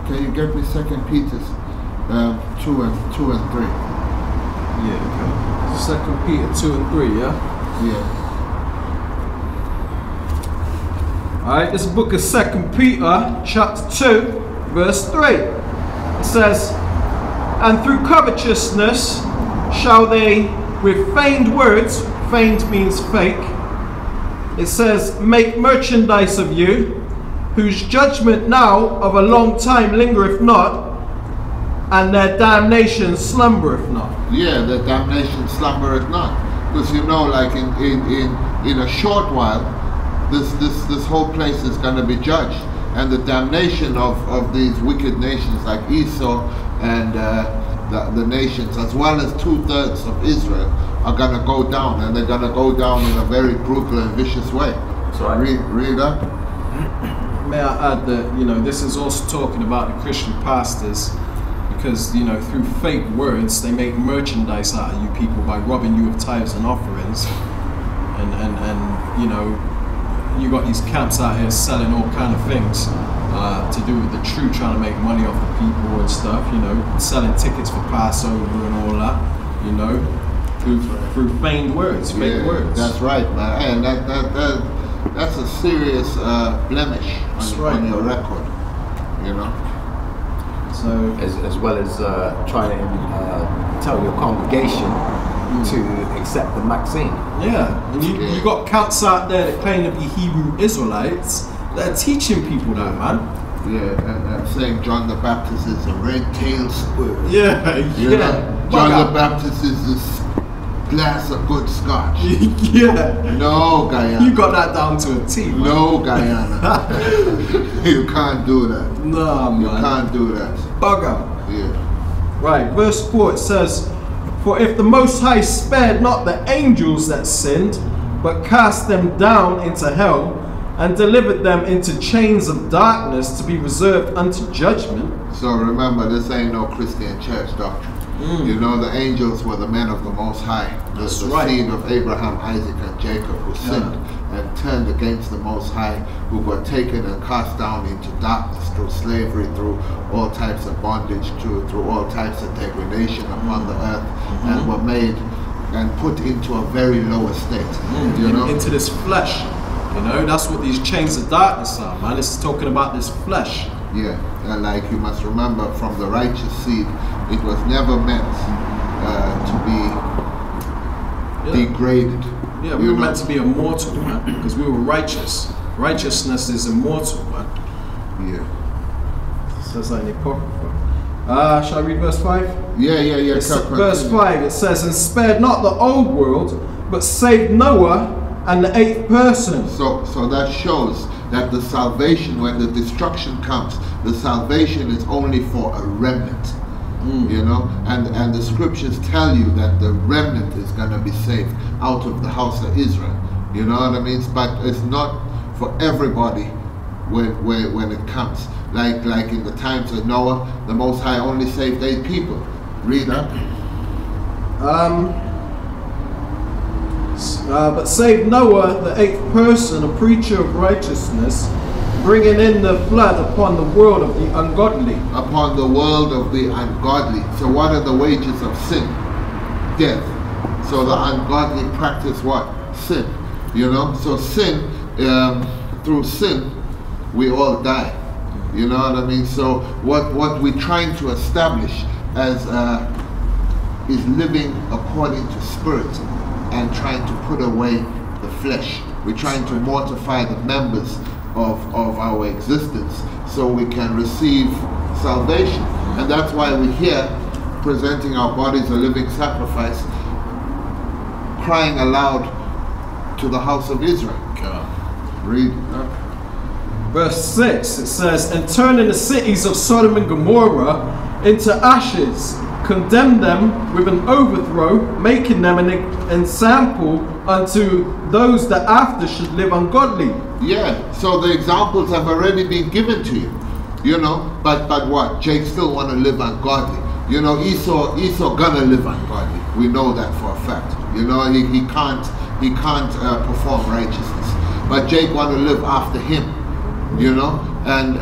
can you get me 2 Peter 2 and 3? Yeah, okay. 2 Peter 2 and 3, yeah? Yeah. Alright, this book is 2 Peter chapter 2, verse 3. It says, and through covetousness shall they, with feigned words, feigned means fake, it says, make merchandise of you, whose judgment now of a long time lingereth not, and their damnation slumbereth not. Yeah, the damnation slumbereth not. Because you know, like in a short while, this whole place is going to be judged, and the damnation of these wicked nations like Esau and the nations, as well as 2/3 of Israel, are going to go down, and they're going to go down in a very brutal and vicious way. That's right. Read up. May I add that, you know, this is also talking about the Christian pastors, because, you know, through fake words they make merchandise out of you people by robbing you of tithes and offerings, and you know, you got these camps out here selling all kind of things to do with the true, trying to make money off the people and stuff, you know, selling tickets for Passover and all that, you know, through feigned words, fake words. That's right, man. And that's a serious blemish on your record, you know. So as well as trying to tell your congregation to accept the Maxine. yeah, and you got camps out there that claim to be Hebrew Israelites that are teaching people that, man. Yeah, and saying John the Baptist is a red-tailed squirrel. Yeah, You know, John the Baptist is this glass of good scotch. Yeah. No, Guyana. You got that down to a T, man. No, Guyana. You can't do that. Nah, man. You can't do that. Bugger. Yeah. Right, verse 4, it says, for if the Most High spared not the angels that sinned, but cast them down into hell, and delivered them into chains of darkness to be reserved unto judgment. So remember, this ain't no Christian church doctrine. You know, the angels were the men of the Most High, the seed of Abraham, Isaac, and Jacob, who sinned and turned against the Most High, who got taken and cast down into darkness through slavery, through all types of bondage, through all types of degradation upon the earth, and were made and put into a very low estate. You know, into this flesh. You know, that's what these chains of darkness are, man. It's talking about this flesh. Yeah, and like you must remember, from the righteous seed, it was never meant to be degraded. Yeah, we were meant to be immortal, man, because we were righteous. Righteousness is immortal, man. Yeah. It says that in the Apocrypha. Shall I read verse 5? Yeah. Verse 5, it says, and spared not the old world, but saved Noah and the 8th person. So that shows that the salvation, when the destruction comes, the salvation is only for a remnant. You know, and the scriptures tell you that the remnant is going to be saved out of the house of Israel. You know what I mean? But it's not for everybody when it comes. Like in the times of Noah, the Most High only saved 8 people. Read that. But saved Noah, the 8th person, a preacher of righteousness, bringing in the flood upon the world of the ungodly. Upon the world of the ungodly. So what are the wages of sin? Death. So the ungodly practice what? Sin. You know? So sin, through sin, we all die. You know what I mean? So what we're trying to establish as is living according to spirit and trying to put away the flesh. We're trying to mortify the members of our existence so we can receive salvation. And that's why we're here presenting our bodies a living sacrifice, crying aloud to the house of Israel. Read. Verse 6, it says, and turning the cities of Sodom and Gomorrah into ashes, condemn them with an overthrow, making them an example unto those that after should live ungodly. Yeah, so the examples have already been given to you, you know, but what? Jake still want to live ungodly. You know, Esau gonna live ungodly. We know that for a fact. You know, he can't perform righteousness. But Jake want to live after him, you know, and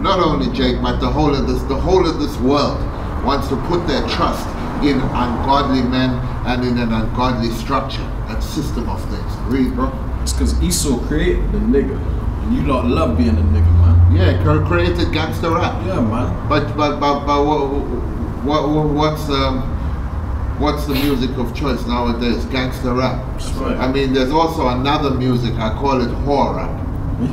not only Jake, but the whole of this world wants to put their trust in ungodly men and in an ungodly structure and system of things. Read, bro. It's because Esau created the nigger, and you lot love being a nigger, man. Yeah, created gangster rap. Yeah, man. But what's the music of choice nowadays? Gangster rap. That's right. I mean, there's also another music, I call it whore rap.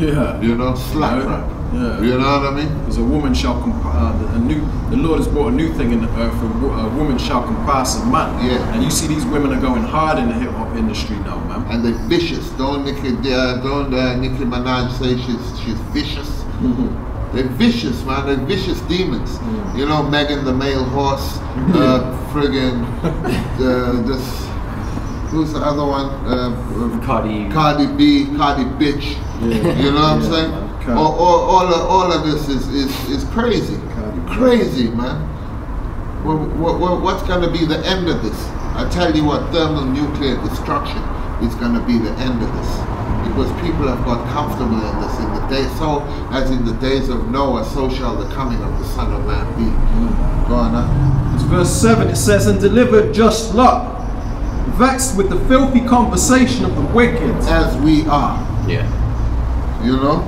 Yeah. You know, slap rap. Yeah. You know what I mean? Because a woman shall the Lord has brought a new thing in the earth. A woman shall compass a man. Yeah. And you see these women are going hard in the hip hop industry now, man. And they're vicious. Don't Nicki Minaj say she's vicious. Mm-hmm. They're vicious, man. They're vicious demons. Mm. You know, Megan the male horse. Friggin' this. Who's the other one? Cardi B, Cardi bitch. Yeah. You know what I'm saying? All of this is crazy. Crazy, man. What's going to be the end of this? I tell you what, thermonuclear destruction is going to be the end of this. Because people have got comfortable in this. In the day, so as in the days of Noah, so shall the coming of the Son of Man be. Go on now. It's verse 7, it says, and delivered just Lot, vexed with the filthy conversation of the wicked. As we are. Yeah. You know?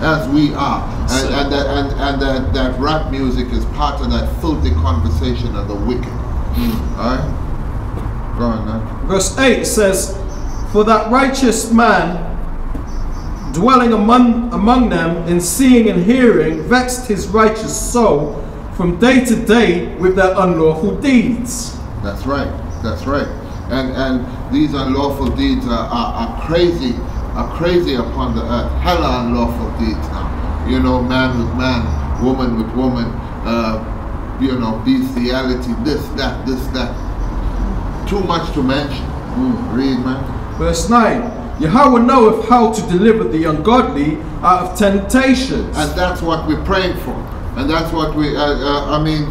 As we are. And that rap music is part of that filthy conversation of the wicked. Alright? Go on now. Verse 8 says, for that righteous man dwelling among them in seeing and hearing vexed his righteous soul from day to day with their unlawful deeds. That's right. That's right. And these unlawful deeds are crazy upon the earth. Hella unlawful deeds now. You know, man with man, woman with woman, you know, bestiality, this, that. Too much to mention. Read, man. Verse 9, Yahweh knoweth how to deliver the ungodly out of temptations. And that's what we're praying for. And that's what we, I mean,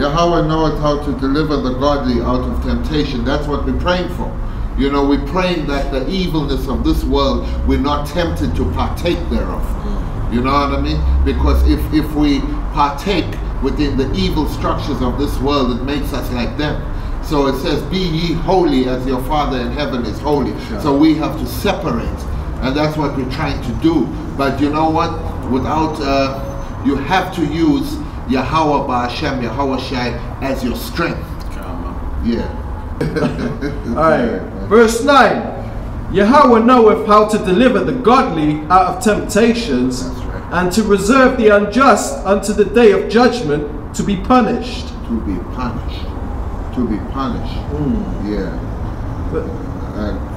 Yahweh knoweth how to deliver the godly out of temptation. That's what we're praying for. You know, we're praying that the evilness of this world, we're not tempted to partake thereof. You know what I mean? Because if we partake within the evil structures of this world, it makes us like them. So it says, be ye holy as your Father in heaven is holy. Sure. So we have to separate. And that's what we're trying to do. But you know what? Without, you have to use Yahweh Ba'Hashem, Yahweh Shai as your strength. Yeah. Alright. Verse 9. Yahweh knoweth how to deliver the godly out of temptations, right, and to reserve the unjust unto the day of judgment to be punished. To be punished. To be punished. Yeah. But,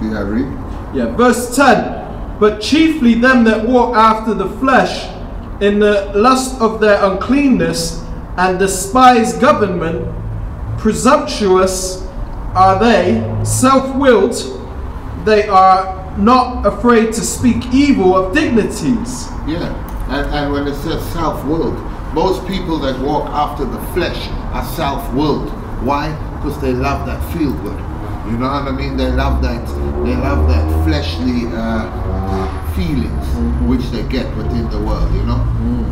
yeah, read. Yeah, verse 10. But chiefly them that walk after the flesh in the lust of their uncleanness and despise government, presumptuous are they, self-willed, they are not afraid to speak evil of dignities. Yeah, and when it says self-willed, most people that walk after the flesh are self-willed. Why? Because they love that feel good. You know what I mean? They love that fleshly feelings which they get within the world, you know?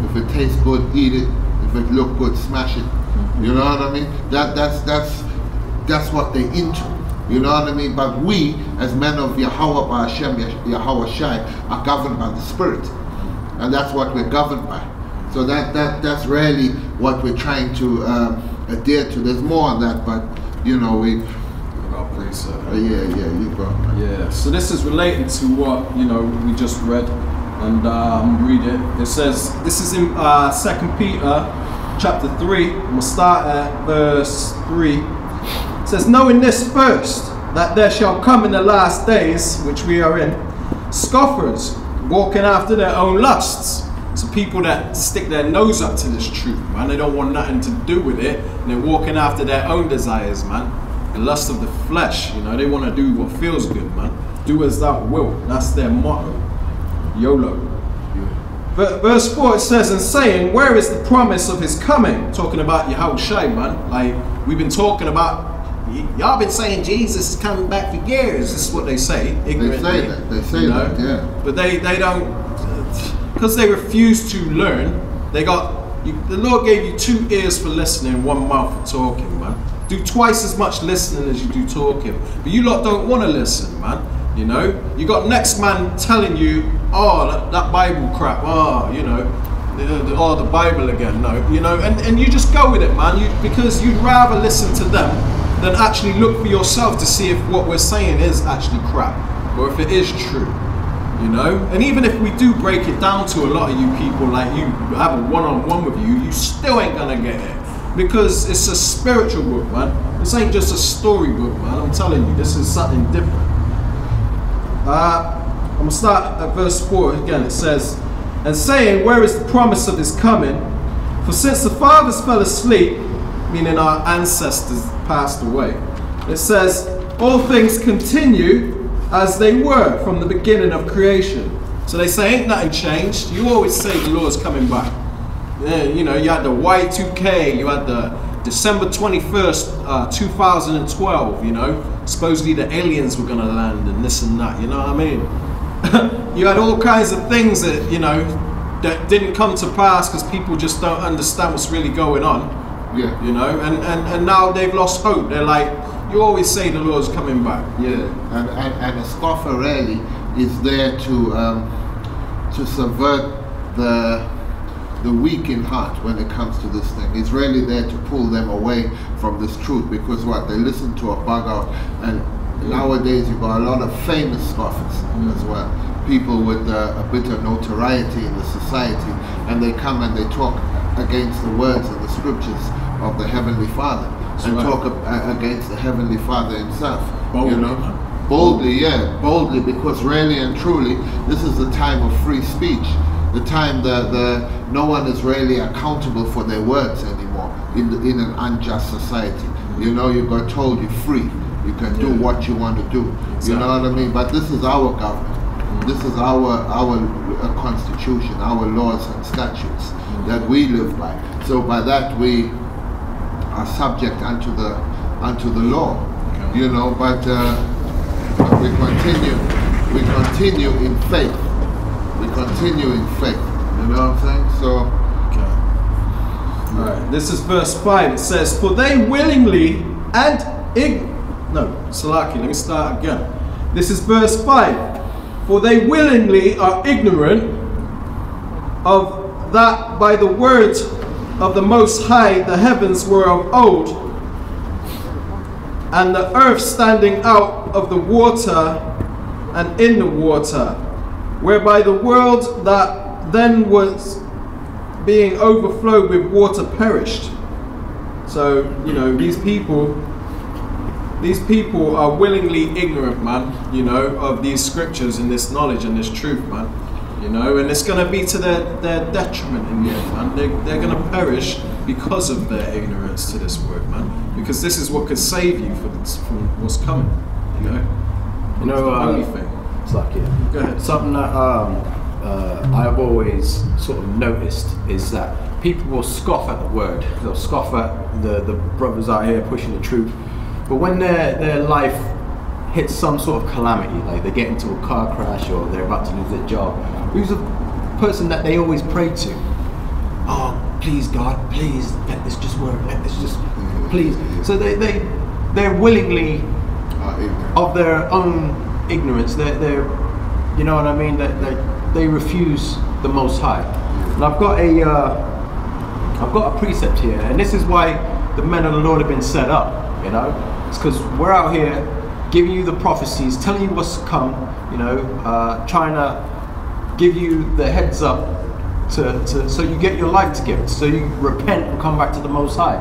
If it tastes good, eat it. If it look good, smash it. You know what I mean? That's what they into. You know what I mean? But we, as men of Yahweh Ba'Hashem, Yahweh Shai, are governed by the Spirit. And that's what we're governed by. So that's really what we're trying to adhere to. There's more on that, but you know, we... yeah, you go. Yeah, so this is relating to what, you know, we just read. And read it. It says, this is in 2 Peter chapter 3. We'll start at verse 3. It says, knowing this first, that there shall come in the last days, which we are in, scoffers, walking after their own lusts. So people that stick their nose up to this truth, man. They don't want nothing to do with it. And they're walking after their own desires, man. The lust of the flesh, you know. They want to do what feels good, man. Do as thou wilt. That's their motto. YOLO. Verse 4 it says, and saying, where is the promise of his coming? Talking about Yahweh Shai, man. Like, we've been talking about, y'all been saying Jesus is coming back for years. This is what they say. Ignorantly. They say that, yeah. But they don't, because they refuse to learn, The Lord gave you 2 ears for listening, 1 mouth for talking, man. Do twice as much listening as you do talking. But you lot don't want to listen, man. You know, you got next man telling you, oh, that Bible crap, oh, you know, the Bible again, no, you know, and you just go with it, man, because you'd rather listen to them than actually look for yourself to see if what we're saying is actually crap, or if it is true, you know. And even if we do break it down to a lot of you people, like you have a one-on-one with you, you still ain't gonna get it, because it's a spiritual book, man. This ain't just a storybook, man. I'm telling you, this is something different. I'm gonna start at verse 4 again. It says, and saying, where is the promise of his coming? For since the fathers fell asleep, meaning our ancestors passed away, it says, all things continue as they were from the beginning of creation. So they say, ain't nothing changed. You always say the Lord's coming back. Yeah, you know, you had the Y2K, you had the December 21st, 2012, you know, supposedly the aliens were gonna land and this and that, you know what I mean? You had all kinds of things that, you know, that didn't come to pass because people just don't understand what's really going on. Yeah. You know, and now they've lost hope. They're like, you always say the Lord's coming back. Yeah, and a scoffer really is there to subvert the weak in heart when it comes to this thing. It's really there to pull them away from this truth, because what, they listen to a bug out, and nowadays you've got a lot of famous scoffers as well. People with a bit of notoriety in the society, and they come and they talk against the words and the scriptures of the Heavenly Father. That's and right. Talk against the Heavenly Father himself. Boldly, you know? Boldly, yeah, boldly, because really and truly, this is the time of free speech. The time no one is really accountable for their words anymore in an unjust society. You know, you got told you're free. You can do what you want to do. Exactly. You know what I mean? But this is our government. This is our constitution, our laws and statutes that we live by. So by that we are subject unto the law. You know, but we continue in faith. We continue in faith. You know what I'm saying? So. All right. This is verse 5. It says, "For they willingly and Salaki. Let me start again. This is verse 5. For they willingly are ignorant of that by the word of the Most High the heavens were of old, and the earth standing out of the water and in the water, whereby the world that then was being overflowed with water perished." So, you know, these people are willingly ignorant, man, you know, of these scriptures and this knowledge and this truth, man, you know, and it's going to be to their detriment in the end, man. They're going to perish because of their ignorance to this word, man, because this is what could save you from what's coming, you know. You know, the only thing. It's like, yeah. Go ahead. Something that I've always sort of noticed is that people will scoff at the word. They'll scoff at the brothers out here pushing the truth. But when their life hits some sort of calamity, like they get into a car crash or they're about to lose their job, who's the person that they always pray to? Oh, please God, please, let this just work, let this just, please. So they're willingly, of their own ignorance, they're you know what I mean, they refuse the Most High. And I've got a precept here, and this is why the men of the Lord have been set up, you know. It's because we're out here giving you the prophecies, telling you what's to come, you know, trying to give you the heads up so you get your life together, so you repent and come back to the Most High.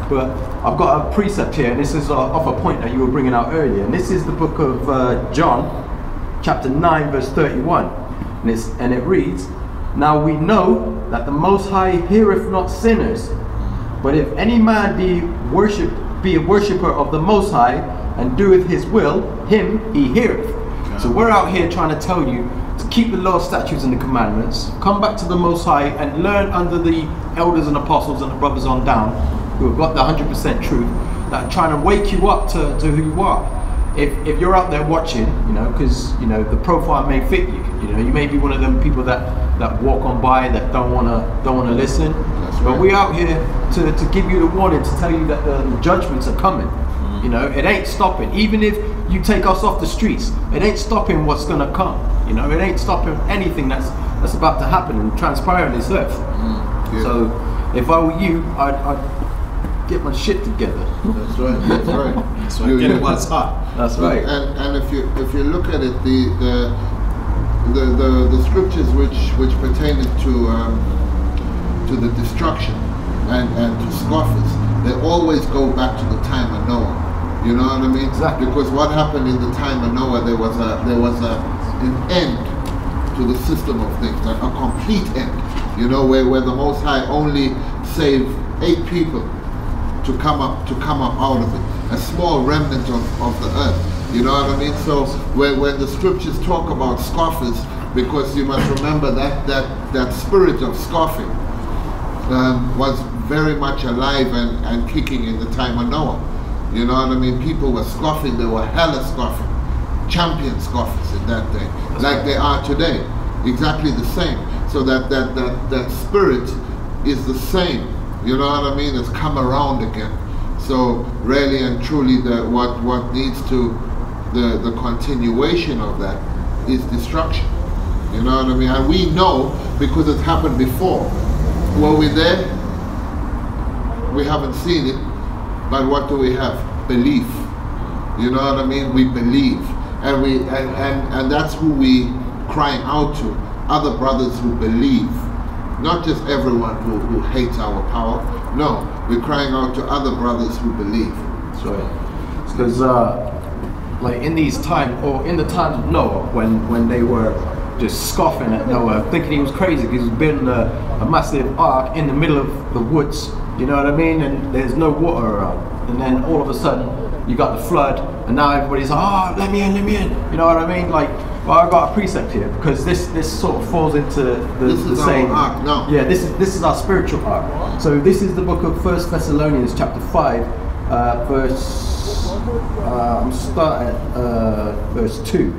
But I've got a precept here, and this is off a point that you were bringing out earlier, and this is the book of John, chapter 9, verse 31, and it reads, "Now we know that the Most High heareth not sinners, but if any man be a worshipper of the Most High, and doeth his will, him he heareth." Okay. So we're out here trying to tell you to keep the law, statutes, and the commandments, come back to the Most High, and learn under the elders and apostles and the brothers on down, who have got the 100% truth, that are trying to wake you up to who you are. If you're out there watching, you know, because, you know, the profile may fit you, you know, you may be one of them people that that walk on by, that don't wanna listen. But we out here to give you the warning, to tell you that the judgments are coming. You know, it ain't stopping. Even if you take us off the streets, it ain't stopping what's gonna come. You know, it ain't stopping anything that's about to happen and transpire on this earth. So if I were you, I'd get my shit together. That's right. That's right. That's right. Get it while it's hot. That's right. And if you look at it, the scriptures which pertain to the destruction and to scoffers, they always go back to the time of Noah. You know what I mean? Exactly. Because what happened in the time of Noah, there was an end to the system of things, like a complete end. You know, where the Most High only saved 8 people to come up out of it, a small remnant of the earth. You know what I mean? So when the scriptures talk about scoffers, because you must remember that spirit of scoffing was very much alive and kicking in the time of Noah. You know what I mean? People were scoffing, they were hella scoffing, champion scoffers in that day, like they are today, exactly the same. So that spirit is the same, you know what I mean? It's come around again. So really and truly, what needs to the continuation of that is destruction. You know what I mean? And we know because it happened before. Were we there? We haven't seen it, but what do we have? Belief. You know what I mean? We believe, and that's who we crying out to. Other brothers who believe, not just everyone who hates our power. No, we're crying out to other brothers who believe. That's right. Because like in these times, or in the times of Noah, when they were just scoffing at Noah, thinking he was crazy because he was building a massive ark in the middle of the woods, you know what I mean? And there's no water around. And then all of a sudden, you got the flood, and now everybody's like, oh, let me in, you know what I mean? Like, well, I got a precept here, because this sort of falls into the same. Ark, no. Yeah, this is our spiritual ark. So this is the book of 1 Thessalonians chapter 5, verse, I'm starting at verse 2.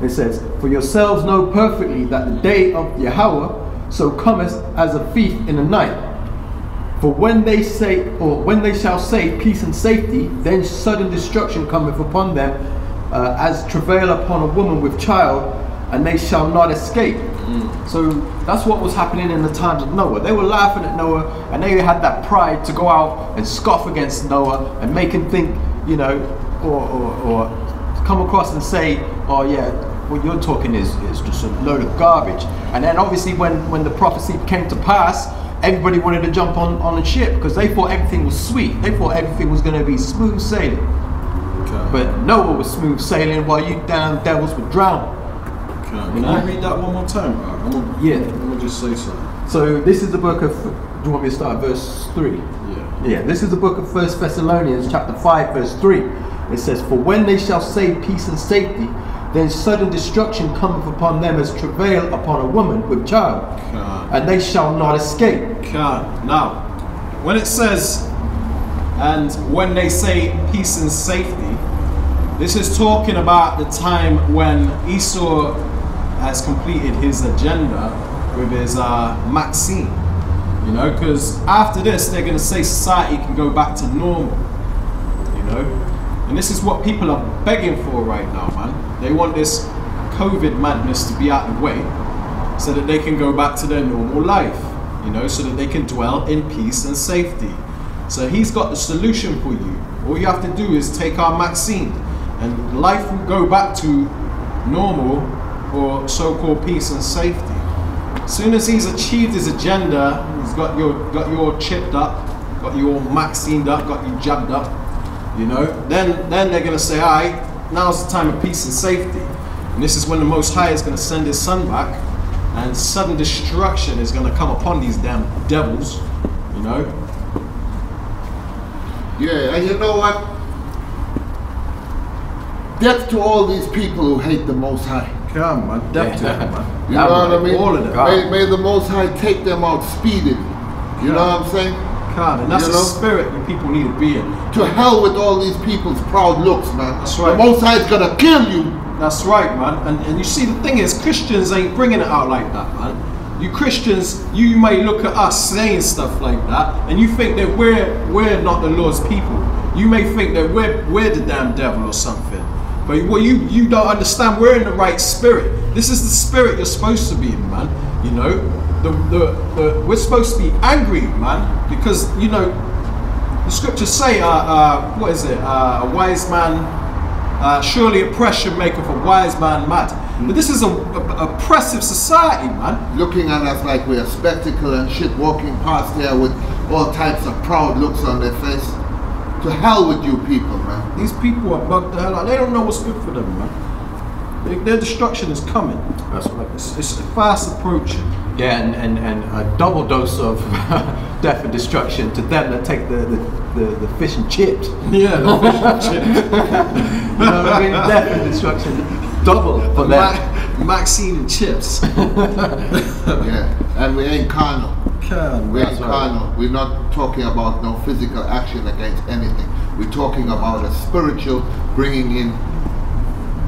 It says, for yourselves know perfectly that the day of Yahweh so cometh as a thief in the night. For when they say, or when they shall say peace and safety, then sudden destruction cometh upon them, as travail upon a woman with child, and they shall not escape. So that's what was happening in the times of Noah. They were laughing at Noah, and they had that pride to go out and scoff against Noah and make him think, you know, or come across and say, oh yeah, what you're talking is just a load of garbage. And then obviously when the prophecy came to pass, everybody wanted to jump on the ship because they thought everything was sweet. They thought everything was going to be smooth sailing. Okay. But Noah was smooth sailing while you damn devils were drowning. Okay. You know? Can you read that one more time, bro? I'm gonna just say something. So this is the book of, do you want me to start at verse 3? Yeah, this is the book of 1 Thessalonians chapter 5 verse 3. It says, for when they shall say peace and safety, then sudden destruction cometh upon them as travail upon a woman with child, and they shall not escape. Now, when it says, and when they say peace and safety, this is talking about the time when Esau has completed his agenda with his Maxine. You know, because after this, they're going to say society can go back to normal. You know? And this is what people are begging for right now, man. They want this COVID madness to be out of the way so that they can go back to their normal life, you know, so that they can dwell in peace and safety. So he's got the solution for you. All you have to do is take our Maxine and life will go back to normal, or so-called peace and safety. As soon as he's achieved his agenda, he's got your chipped up, got your Maxined up, got you jabbed up, you know, then they're going to say, all right, now's the time of peace and safety. And this is when the Most High is going to send his son back, and sudden destruction is going to come upon these damn devils, you know. Yeah, and you know what? Death to all these people who hate the Most High. Come on, death to them, man. You know what I mean? All of them. May the Most High take them out speedily. You know what I'm saying? And that's the spirit that people need to be in. To hell with all these people's proud looks, man. That's right. The Most High is gonna kill you. That's right, man. And you see, the thing is, Christians ain't bringing it out like that, man. You Christians, you may look at us saying stuff like that, and you think that we're not the Lord's people. You may think that we're the damn devil or something. But what you don't understand, we're in the right spirit. This is the spirit you're supposed to be in, man. You know, we're supposed to be angry, man, because you know the scriptures say, what is it? A wise man, surely oppression maketh a wise man mad. But this is a oppressive society, man. Looking at us like we're a spectacle and shit, walking past there with all types of proud looks on their face. To hell with you people, man. These people are bugged the hell out. They don't know what's good for them, man. Their destruction is coming. That's right. It's fast approaching. Yeah, and a double dose of death and destruction to them that take the fish and chips. Yeah, the fish and chips. You know what I mean? Death and destruction double for them. Maxine and chips. Yeah, and we ain't carnal. We ain't Right. carnal. We're not talking about no physical action against anything. We're talking about a spiritual bringing in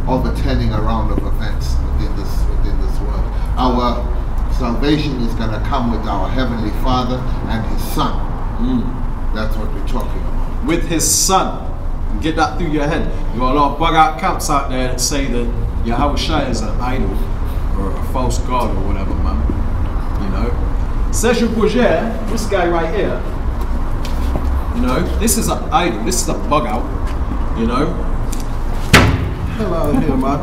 of a turning around of events within this world. Our salvation is going to come with our Heavenly Father and His Son. That's what we're talking about. With His Son. Get that through your head. You got a lot of bug out camps out there that say that Yahushua is an idol or a false god or whatever, man. You know? Serge Bourget, this guy right here, you know, this is an idol, this is a bug out, you know. Hell out of here, man.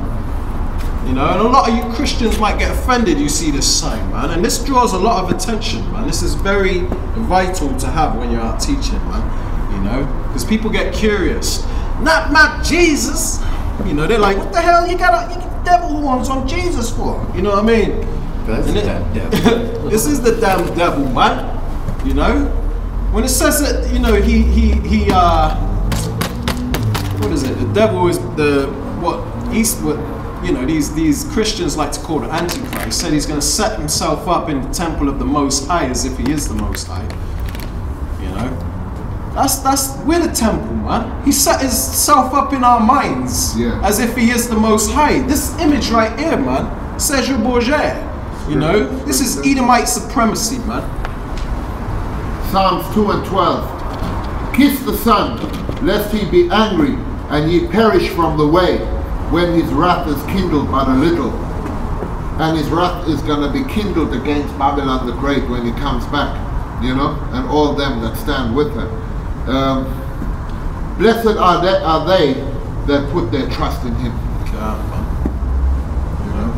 You know, and a lot of you Christians might get offended you see this sign, man, and this draws a lot of attention, man. This is very vital to have when you're out teaching, man, you know, because people get curious. Not my Jesus! You know, they're like, what the hell you got devil horns on Jesus for? You know what I mean? That's the damn devil. This is the damn devil, man. You know, when it says that, you know, what is it? The devil is you know, these Christians like to call the Antichrist. Said he's going to set himself up in the temple of the Most High as if he is the Most High. You know, we're the temple, man. He set himself up in our minds as if he is the Most High. This image right here, man, Serge Bourget. You know, this is Edomite supremacy, man. Psalms 2 and 12. Kiss the Son, lest he be angry, and ye perish from the way, when his wrath is kindled but a little. And his wrath is going to be kindled against Babylon the Great when he comes back, you know, and all them that stand with him. Blessed are they that put their trust in him. You know,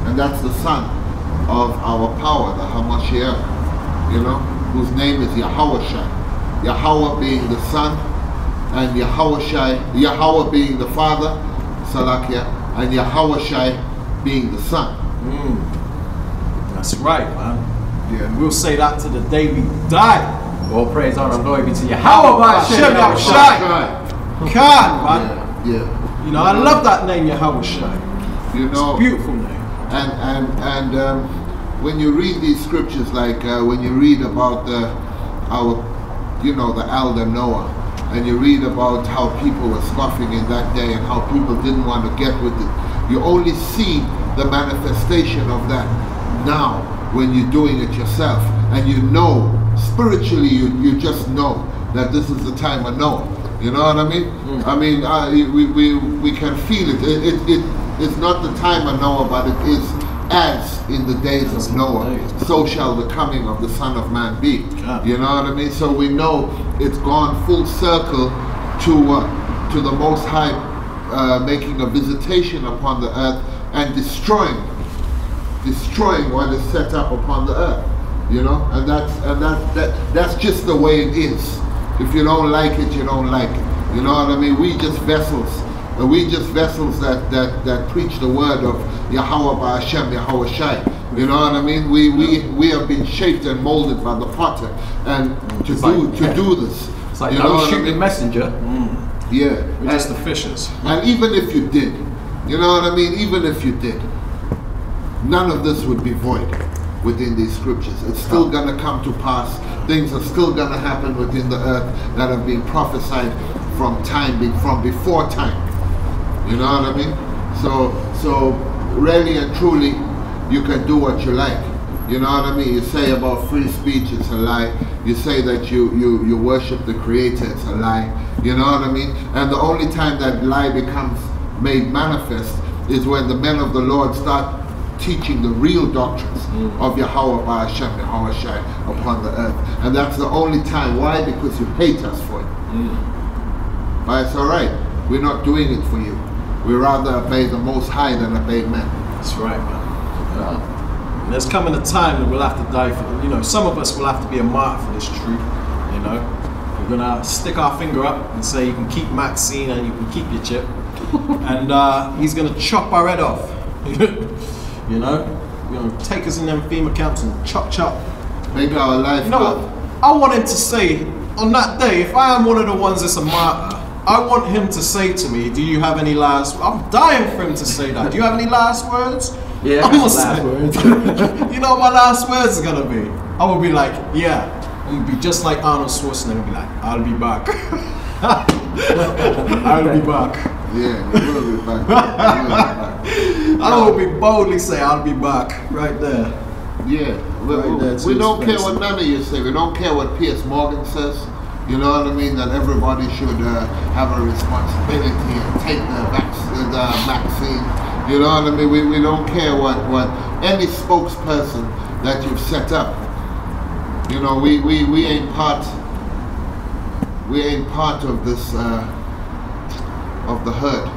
and that's the Son of our power, the Hamashiach, you know, whose name is Yahushua. Yahweh being the Son, and Yahweh being the Father, Salakia, and Yahushua being the Son. That's right, man. Yeah, and we'll say that to the day we die. All praise, honor, and glory be to Yahweh. Man. Yeah. You know, I love that name, Yahushua. You know, it's a beautiful name. And when you read these scriptures, like when you read about the elder Noah, and you read about how people were scoffing in that day and how people didn't want to get with it, you only see the manifestation of that now when you're doing it yourself, and you know spiritually, you just know that this is the time of Noah. You know what I mean? I mean, we can feel it. It's not the time of Noah, but it is as in the days of Noah, so shall the coming of the Son of Man be. You know what I mean? So we know it's gone full circle to the Most High making a visitation upon the earth and destroying what is set up upon the earth. You know, and that's just the way it is. If you don't like it, you don't like it. You know what I mean? We just vessels. We just vessels that preach the word of Yahweh Ba'Hashem, Yahweh Shai. You know what I mean? We have been shaped and molded by the potter, and to do this. It's like no shooting messenger. Yeah. We're just the fishers. And even if you did, you know what I mean? Even if you did, none of this would be void within these scriptures. It's still going to come to pass. Things are still going to happen within the earth that have been prophesied from before time. You know what I mean? So really and truly, you can do what you like. You know what I mean? You say about free speech, it's a lie. You say that you worship the Creator, it's a lie. You know what I mean? And the only time that lie becomes made manifest is when the men of the Lord start teaching the real doctrines of Yahweh by Hashem, Yahweh Shai upon the earth. And that's the only time. Why? Because you hate us for it. But it's alright. We're not doing it for you. We rather obey the Most High than obey men. That's right, man. There's coming a time that we'll have to die for, you know, some of us will have to be a martyr for this truth, you know. We're gonna stick our finger up and say you can keep Maxine and you can keep your chip. And he's gonna chop our head off. You know, take us in them FEMA camps and chop. Make our life. You know, I want him to say on that day, if I am one of the ones that's a martyr, I want him to say to me, do you have any last, I'm dying for him to say that. Do you have any last words? Yeah, last words. You know what my last words are gonna be? I will be like, yeah. I'm gonna be just like Arnold Schwarzenegger and be like, I'll be back. I'll be back. Yeah, you will be back. I will be boldly say I'll be back right there. Yeah, we don't care what none of you say. We don't care what P.S. Morgan says. You know what I mean? That everybody should have a responsibility and take the vaccine. You know what I mean? We don't care what any spokesperson that you've set up. You know, we ain't part of this of the herd.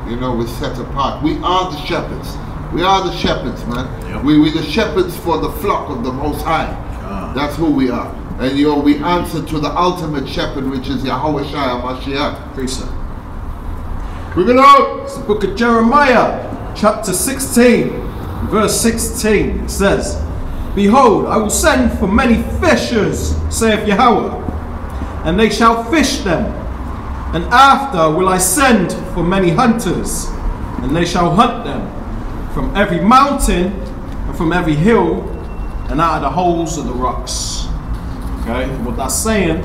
You know, we're set apart. We are the shepherds. We are the shepherds, man. Yep. We're the shepherds for the flock of the Most High. That's who we are. And you know, we answer to the ultimate shepherd, which is Yahweh Shai Mashiach. Precept. Bring it out! It's the book of Jeremiah, chapter 16, verse 16. It says, behold, I will send for many fishers, saith Yahweh, and they shall fish them. And after will I send for many hunters, and they shall hunt them from every mountain and from every hill and out of the holes of the rocks. Okay, what that's saying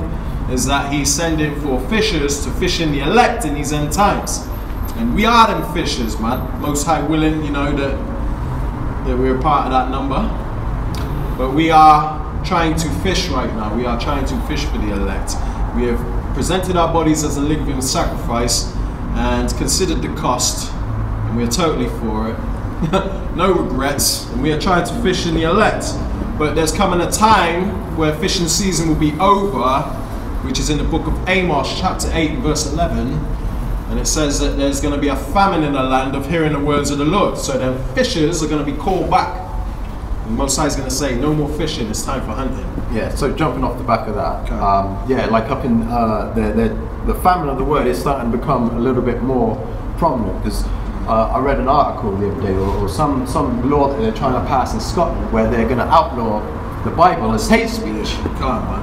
is that he's sending for fishers to fish in the elect in these end times. And we are them fishers, man. Most High willing, you know, that we're part of that number. But we are trying to fish right now. We are trying to fish for the elect. We have presented our bodies as a living sacrifice and considered the cost. And we are totally for it. No regrets. And we are trying to fish in the elect. But there's coming a time where fishing season will be over, which is in the book of Amos, chapter 8, verse 11. And it says that there's going to be a famine in the land of hearing the words of the Lord. So the fishers are going to be called back. And Most High is going to say, no more fishing, it's time for hunting. Yeah, so jumping off the back of that, yeah, like up in the famine of the word is starting to become a little bit more prominent, because I read an article the other day, or some law that they're trying to pass in Scotland where they're going to outlaw the Bible as hate speech. Come on, man.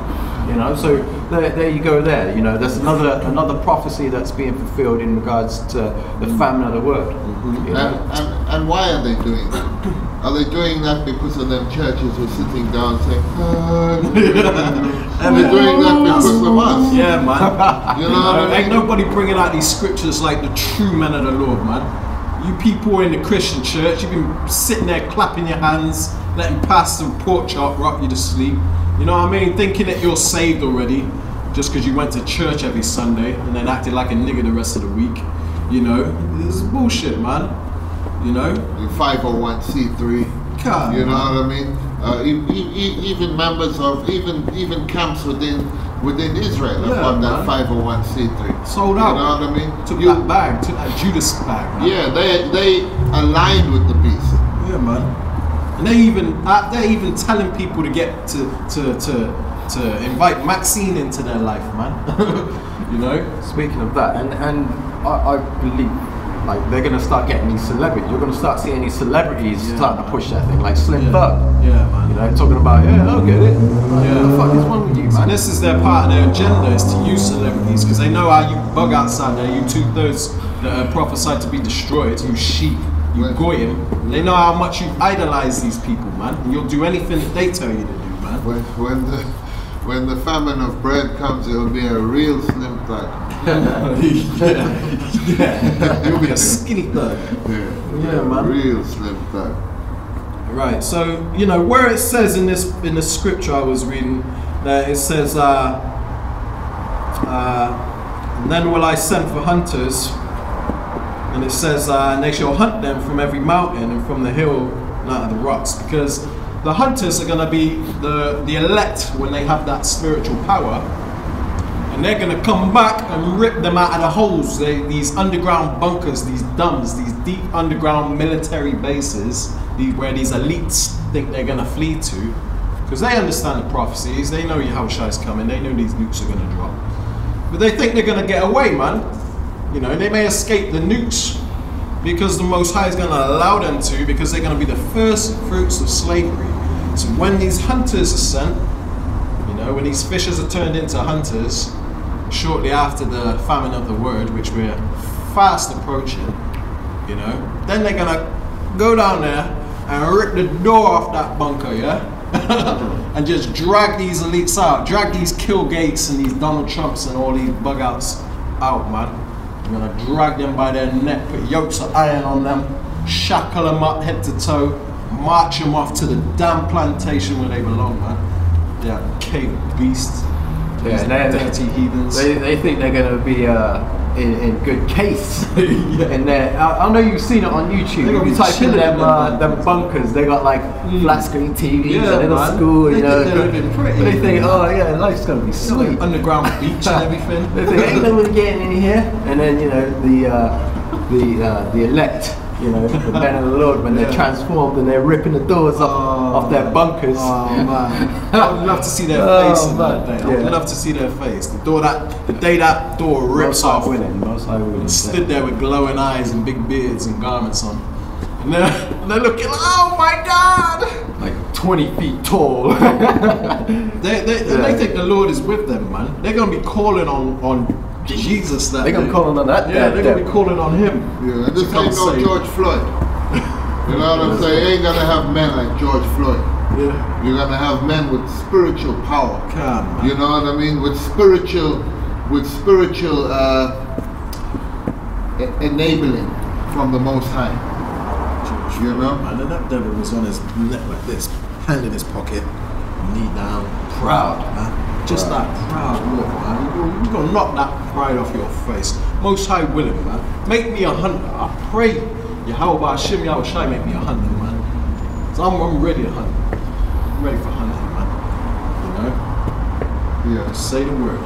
You know, so there you go there. You know, there's another prophecy that's being fulfilled in regards to the famine of the word. You know? And why are they doing that? Are they doing that because of them churches who are sitting down saying, and they're doing that because of us? Yeah, man. You know what I mean? Ain't nobody bringing out these scriptures like the true men of the Lord, man. You people in the Christian church, you've been sitting there clapping your hands, letting pastor and pork chop rock you to sleep. You know what I mean? Thinking that you're saved already just because you went to church every Sunday and then acted like a nigger the rest of the week. You know, this is bullshit, man. You know? 501c3. God, you know what I mean? Even members of even camps within Israel have got that 501c3. Sold out. You know what I mean? Took that bag, took that Judas bag, man. Yeah, they aligned with the beast. Yeah, man. And they're even telling people to get to invite Maxine into their life, man. You know? Speaking of that, and I believe like they're gonna start getting these celebrities. You're gonna start seeing these celebrities starting to push that thing, like Slim Thug. Yeah, man. You know, talking about I'll get it. Like, what the fuck is wrong with you, man? So this is their part of their agenda, is to use celebrities, because they know how you bug outside there. You 2/3 that are prophesied to be destroyed. You sheep. You goyim. They know how much you idolize these people, man. And you'll do anything that they tell you to do, man. When the famine of bread comes, it'll be a real Slim Thug. Yeah. You'll be a skinny thug. Yeah, man. Real Slim Thug. Right. So you know where it says in the scripture I was reading that it says, "And then will I send for hunters," and it says, "And they shall hunt them from every mountain and from the hill and out of the rocks," because the hunters are going to be the elect when they have that spiritual power. And they're going to come back and rip them out of the holes. These underground bunkers, these dumbs, these deep underground military bases where these elites think they're going to flee to. Because they understand the prophecies. They know Yahushua is coming. They know these nukes are going to drop. But they think they're going to get away, man. You know, they may escape the nukes because the Most High is going to allow them to, because they're going to be the first fruits of slavery. So when these hunters are sent, you know, when these fishers are turned into hunters, shortly after the famine of the word, which we're fast approaching, you know, then they're gonna go down there and rip the door off that bunker, yeah? And just drag these elites out, drag these Kill Gates and these Donald Trumps and all these bug outs out, man. We're gonna drag them by their neck, put yokes of iron on them, shackle them up head to toe, march them off to the damn plantation where they belong, man. Yeah, cave beasts. Yeah, dirty heathens. They think they're going to be in good case. Yeah. And I know you've seen it on YouTube. If you type in them bunkers, they got like flat screen TVs and little school, you know. They think, oh yeah, life's going to be sweet. Underground beach and everything. They think, ain't no one getting in here. And then, you know, the elect, you know, the men of the Lord, when they're transformed and they're ripping the doors off their bunkers. Oh man, I would love to see their face in that day. I would love to see their face. The day that door rips off, Most High winning. Stood there with glowing eyes and big beards and garments on, and they're looking like, oh my God, like 20 feet tall. they think the Lord is with them, man. They're gonna be calling on Jesus that they're gonna call on that. Yeah, they're gonna be calling on him. Yeah, and this ain't no George Floyd. You know what I'm saying? You ain't gonna have men like George Floyd. Yeah. You're gonna have men with spiritual power. You know what I mean? With spiritual enabling from the Most High. You know? And then that devil was on his neck like this, hand in his pocket, knee down, proud, man. Just that proud look, man. You're gonna knock that pride off your face. Most High willing, man. Make me a hunter. I pray Yahweh Hashem Yahushua make me a hunter, man. So I'm ready to hunt. I'm ready for hunting, man. You know? Yeah. Say the word.